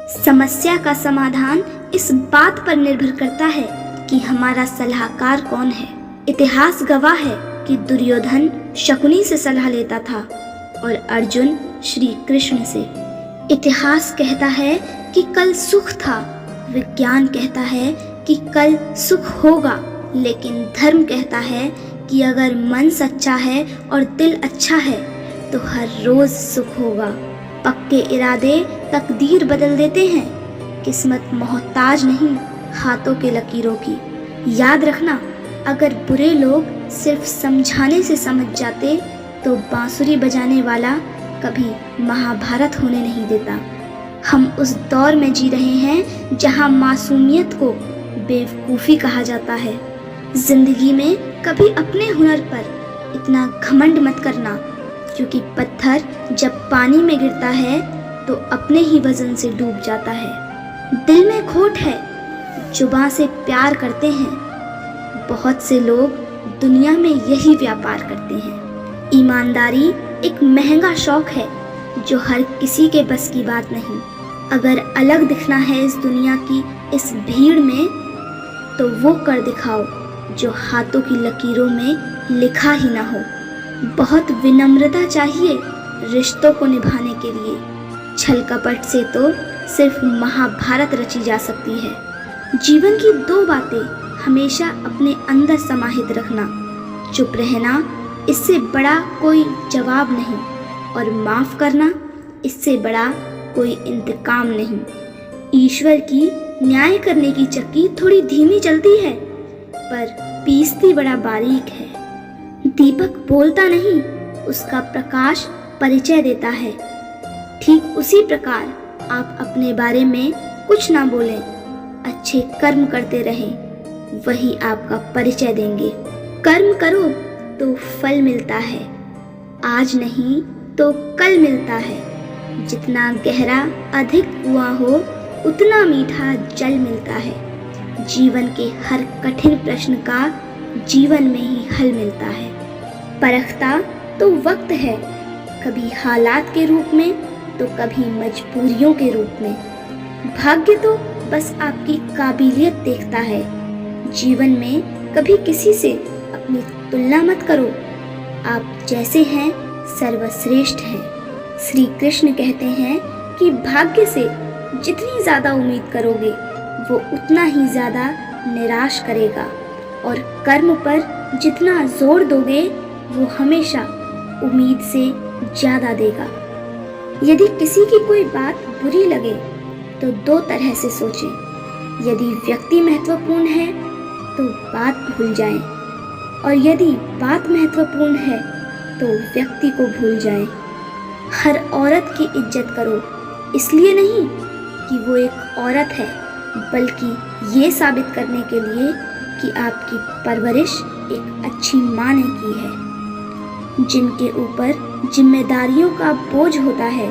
समस्या का समाधान इस बात पर निर्भर करता है कि हमारा सलाहकार कौन है। इतिहास गवाह है कि दुर्योधन शकुनी से सलाह लेता था और अर्जुन श्री कृष्ण से। इतिहास कहता है कि कल सुख था, विज्ञान कहता है कि कल सुख होगा, लेकिन धर्म कहता है कि अगर मन सच्चा है और दिल अच्छा है तो हर रोज सुख होगा। पक्के इरादे तकदीर बदल देते हैं, किस्मत मोहताज नहीं हाथों के लकीरों की। याद रखना, अगर बुरे लोग सिर्फ समझाने से समझ जाते तो बांसुरी बजाने वाला कभी महाभारत होने नहीं देता। हम उस दौर में जी रहे हैं जहां मासूमियत को बेवकूफ़ी कहा जाता है। जिंदगी में कभी अपने हुनर पर इतना घमंड मत करना, क्योंकि पत्थर जब पानी में गिरता है तो अपने ही वजन से डूब जाता है। दिल में खोट है, जुबां से प्यार करते हैं। बहुत से लोग दुनिया में यही व्यापार करते हैं। ईमानदारी एक महंगा शौक है जो हर किसी के बस की बात नहीं। अगर अलग दिखना है इस दुनिया की इस भीड़ में, तो वो कर दिखाओ जो हाथों की लकीरों में लिखा ही ना हो। बहुत विनम्रता चाहिए रिश्तों को निभाने के लिए। छल कपट से तो सिर्फ महाभारत रची जा सकती है। जीवन की दो बातें हमेशा अपने अंदर समाहित रखना, चुप रहना इससे बड़ा कोई जवाब नहीं, और माफ करना इससे बड़ा कोई इंतकाम नहीं। ईश्वर की न्याय करने की चक्की थोड़ी धीमी चलती है, पर पीसती बड़ा बारीक है। दीपक बोलता नहीं, उसका प्रकाश परिचय देता है। ठीक उसी प्रकार आप अपने बारे में कुछ ना बोलें, अच्छे कर्म करते रहें, वही आपका परिचय देंगे। कर्म करो तो फल मिलता है, आज नहीं तो कल मिलता है। जितना गहरा अधिक कुआं हो उतना मीठा जल मिलता है। जीवन के हर कठिन प्रश्न का जीवन में ही हल मिलता है। परखता तो वक्त है, कभी हालात के रूप में तो कभी मजबूरियों के रूप में। भाग्य तो बस आपकी काबिलियत देखता है। जीवन में कभी किसी से अपनी तुलना मत करो, आप जैसे हैं सर्वश्रेष्ठ हैं। श्री कृष्ण कहते हैं कि भाग्य से जितनी ज़्यादा उम्मीद करोगे वो उतना ही ज़्यादा निराश करेगा, और कर्म पर जितना जोर दोगे वो हमेशा उम्मीद से ज़्यादा देगा। यदि किसी की कोई बात बुरी लगे तो दो तरह से सोचें। यदि व्यक्ति महत्वपूर्ण है तो बात भूल जाएं, और यदि बात महत्वपूर्ण है तो व्यक्ति को भूल जाएं। हर औरत की इज्जत करो, इसलिए नहीं कि वो एक औरत है, बल्कि ये साबित करने के लिए कि आपकी परवरिश एक अच्छी माँ ने की है। जिनके ऊपर जिम्मेदारियों का बोझ होता है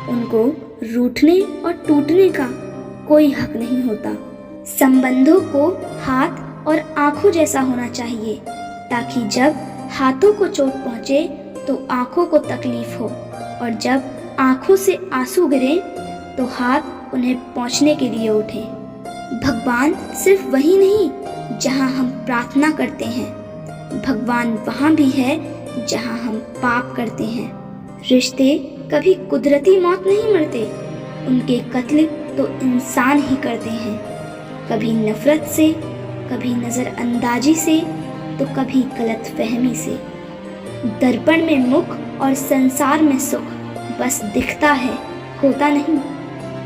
उनको रूठने और टूटने का कोई हक नहीं होता। संबंधों को हाथ और आंखों जैसा होना चाहिए, ताकि जब हाथों को चोट पहुंचे तो आंखों को तकलीफ हो, और जब आंखों से आंसू गिरे तो हाथ उन्हें पहुंचने के लिए उठे। भगवान सिर्फ वही नहीं जहां हम प्रार्थना करते हैं, भगवान वहां भी है जहां हम पाप करते हैं। रिश्ते कभी कुदरती मौत नहीं मरते, उनके कत्ल तो इंसान ही करते हैं। कभी नफरत से, कभी नज़रअंदाजी से, तो कभी गलतफहमी से। दर्पण में मुख और संसार में सुख बस दिखता है, होता नहीं।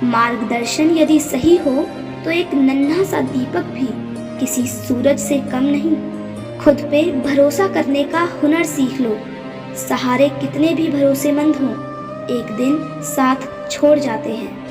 मार्गदर्शन यदि सही हो तो एक नन्हा सा दीपक भी किसी सूरज से कम नहीं। खुद पे भरोसा करने का हुनर सीख लो। सहारे कितने भी भरोसेमंद हों, एक दिन साथ छोड़ जाते हैं।